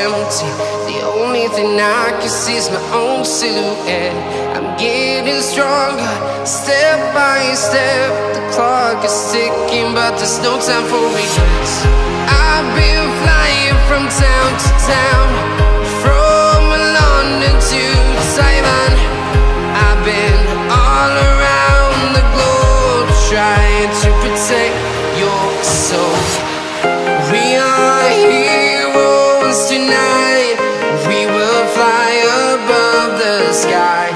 empty. The only thing I can see is my own silhouette. I'm getting stronger, step by step. The clock is ticking, but there's no time for regrets. I've been flying from town to town, from London to Taiwan. I've been all around the globe, trying to protect your soul. We are heroes tonight. We will fly above the sky.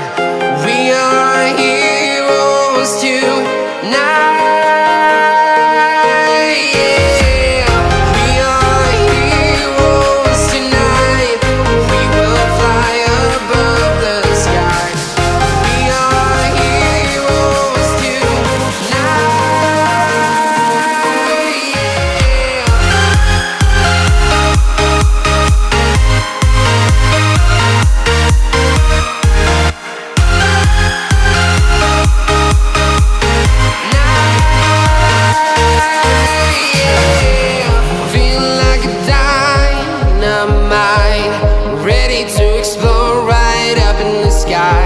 We are heroes tonight. Yeah. We are heroes tonight. We will fly above the sky. We are heroes tonight. Feeling like a dynamite, ready to explode right up in the sky.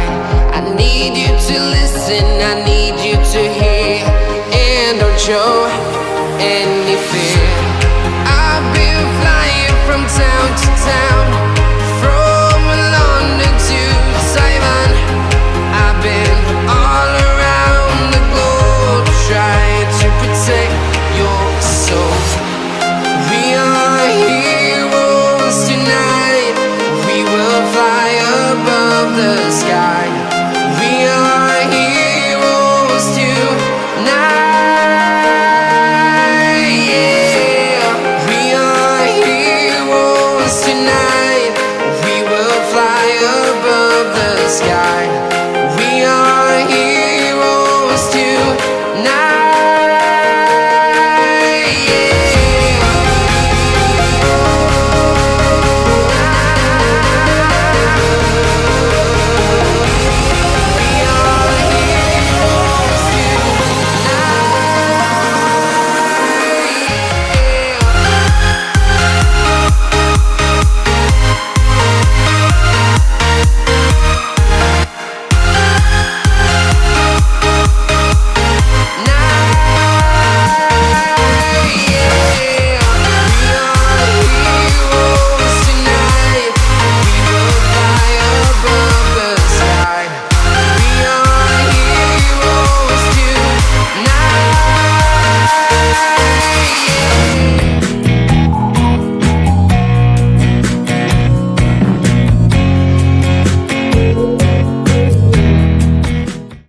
I need you to listen, I need you to hear, and don't show any fear. I've been flying from town to town,